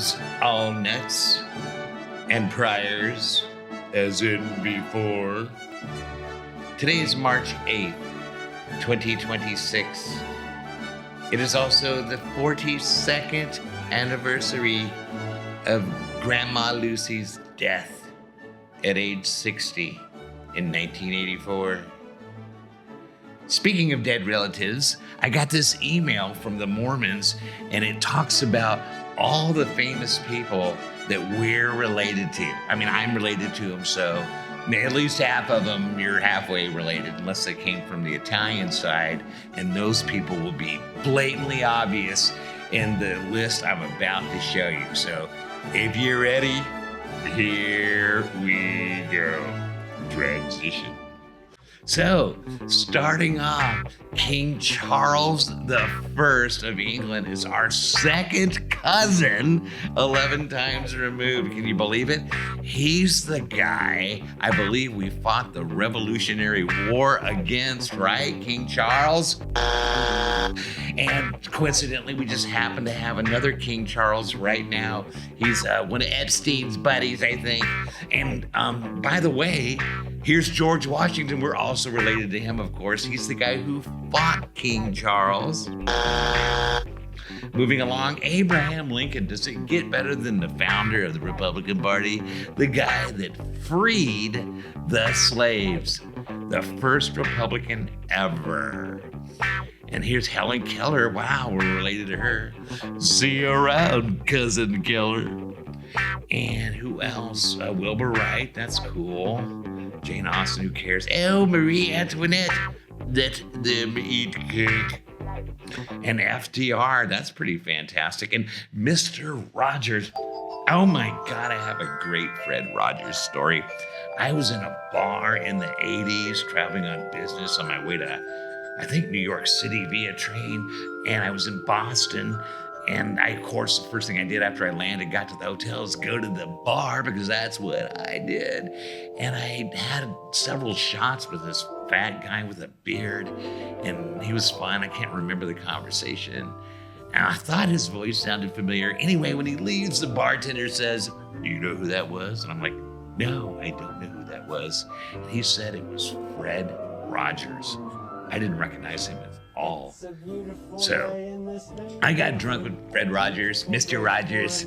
Greetings, Allnutts and priors, as in before. Today is March 8th, 2026. It is also the 42nd anniversary of Grandma Lucy's death at age 60 in 1984. Speaking of dead relatives, I got this email from the Mormons, and it talks about all the famous people that we're related to. I mean, I'm related to them, so at least half of them you're halfway related, unless they came from the Italian side, and those people will be blatantly obvious in the list I'm about to show you. So if you're ready, here we go. Transition. So, starting off, King Charles I of England is our second cousin, 11 times removed. Can you believe it? He's the guy I believe we fought the Revolutionary War against, right? King Charles? And coincidentally, we just happen to have another King Charles right now. He's one of Epstein's buddies, I think. And by the way, here's George Washington. We're also related to him, of course. He's the guy who fought King Charles. Moving along, Abraham Lincoln. Does it get better than the founder of the Republican Party? The guy that freed the slaves. The first Republican ever. And here's Helen Keller. Wow, we're related to her. See you around, Cousin Keller. And who else? Wilbur Wright. That's cool. Jane Austen, who cares? Oh, Marie Antoinette. Let them eat cake. And FDR. That's pretty fantastic. And Mr. Rogers. Oh my God, I have a great Fred Rogers story. I was in a bar in the 80s, traveling on business on my way to, I think, New York City via train. And I was in Boston. And I, of course, the first thing I did after I landed, got to the hotel, is go to the bar, because that's what I did. And I had several shots with this fat guy with a beard, and he was fun. I can't remember the conversation. And I thought his voice sounded familiar. Anyway, when he leaves, the bartender says, "Do you know who that was?" And I'm like, "No, I don't know who that was." And he said it was Fred Rogers. I didn't recognize him at all. So I got drunk with Fred Rogers, Mr. Rogers,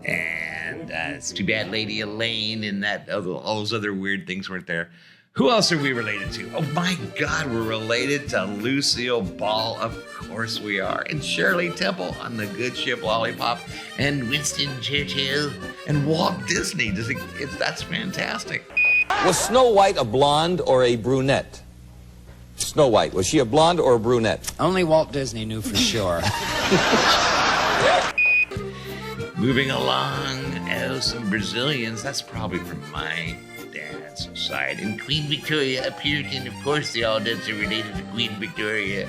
and it's too bad Lady Elaine and all those other weird things weren't there. Who else are we related to? Oh my God, we're related to Lucille Ball. Of course we are. And Shirley Temple on the good ship Lollipop, and Winston Churchill, and Walt Disney. That's fantastic. Was Snow White a blonde or a brunette? Snow White, was she a blonde or a brunette? Only Walt Disney knew for sure. Moving along, some Brazilians. That's probably from my dad's side. And Queen Victoria, a Puritan. Of course, the Allnutts are related to Queen Victoria.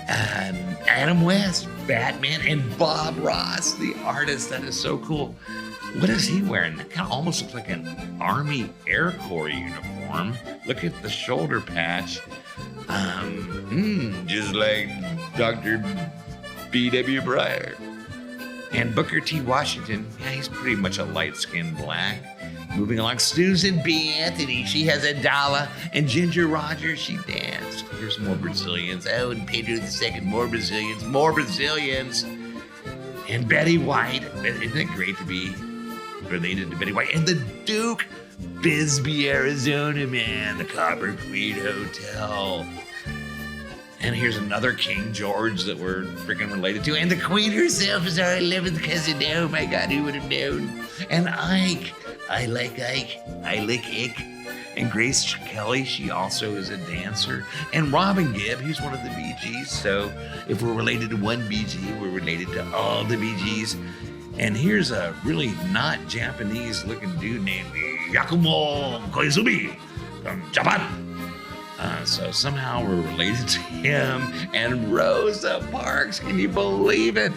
Adam West, Batman, and Bob Ross, the artist. That is so cool. What is he wearing? That kind of almost looks like an Army Air Corps uniform. Look at the shoulder patch. Just like Dr. B.W. Breyer. And Booker T. Washington, yeah, he's pretty much a light-skinned black. Moving along, Susan B. Anthony, she has a dollar. And Ginger Rogers, she danced. Here's more Brazilians. Oh, and Pedro II, more Brazilians. And Betty White. Isn't it great to be related to Betty White? And the Duke, Bisbee, Arizona, man, the Copper Queen Hotel. And here's another King George that we're freaking related to. And the Queen herself is our 11th cousin. Oh my God, who would have known? And Ike. I like Ike. I lick Ike. And Grace Kelly, she also is a dancer. And Robin Gibb, he's one of the Bee Gees. So if we're related to one Bee Gee, we're related to all the Bee Gees. And here's a really not Japanese looking dude named Yakumo Koizumi from Japan. So somehow we're related to him. And Rosa Parks, can you believe it?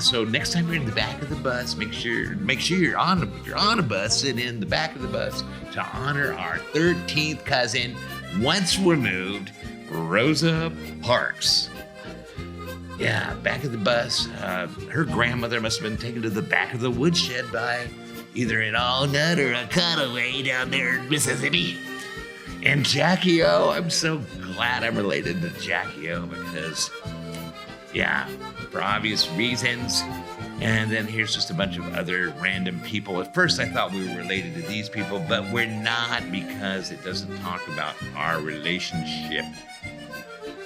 So next time you're in the back of the bus, make sure you're on a bus, sit in the back of the bus to honor our 13th cousin, once removed, Rosa Parks. Yeah, back of the bus. Her grandmother must have been taken to the back of the woodshed by either an Allnut or a cutaway down there in Mississippi. And Jackie O, I'm so glad I'm related to Jackie O because, yeah, for obvious reasons. And then here's just a bunch of other random people. At first, I thought we were related to these people, but we're not because it doesn't talk about our relationship.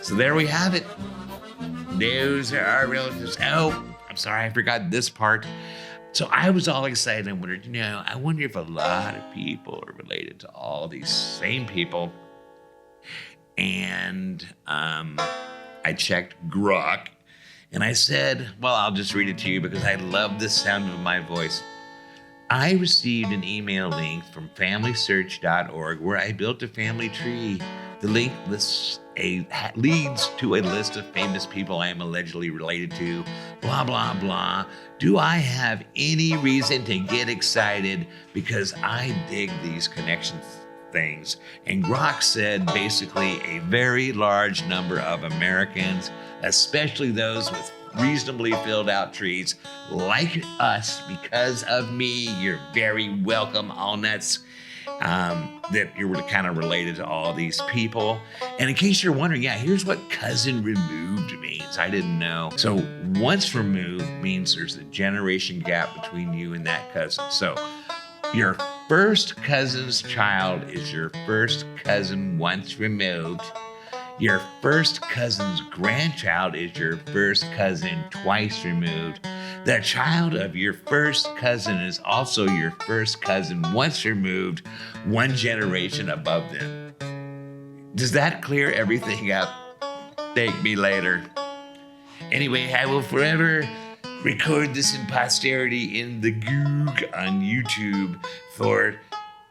So there we have it. Those are our relatives. Oh, I'm sorry, I forgot this part. So I was all excited and wondered, I wonder if a lot of people are related to all these same people. And I checked Grok. And I said, well, I'll just read it to you because I love the sound of my voice. I received an email link from FamilySearch.org where I built a family tree. The link leads to a list of famous people I am allegedly related to, blah, blah, blah. Do I have any reason to get excited? Because I dig these connections things. And Grok said basically a very large number of Americans, especially those with reasonably filled out trees like us, because of me, you're very welcome, Allnutts, that you're kind of related to all these people. And in case you're wondering, here's what cousin removed means. I didn't know. So once removed means there's a generation gap between you and that cousin. So your first cousin's child is your first cousin once removed. Your first cousin's grandchild is your first cousin twice removed. The child of your first cousin is also your first cousin once removed, one generation above them. Does that clear everything up? Thank me later. Anyway, I will forever record this in posterity in the Goog on YouTube for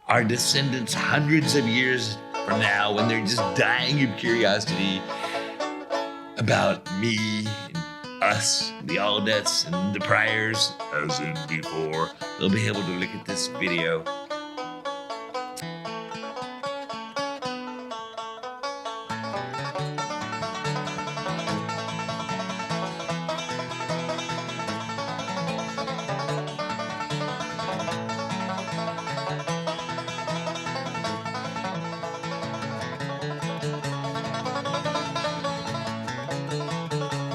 our descendants hundreds of years from now when they're just dying of curiosity about me and us, the Allnutts and the Priors, as in before. They'll be able to look at this video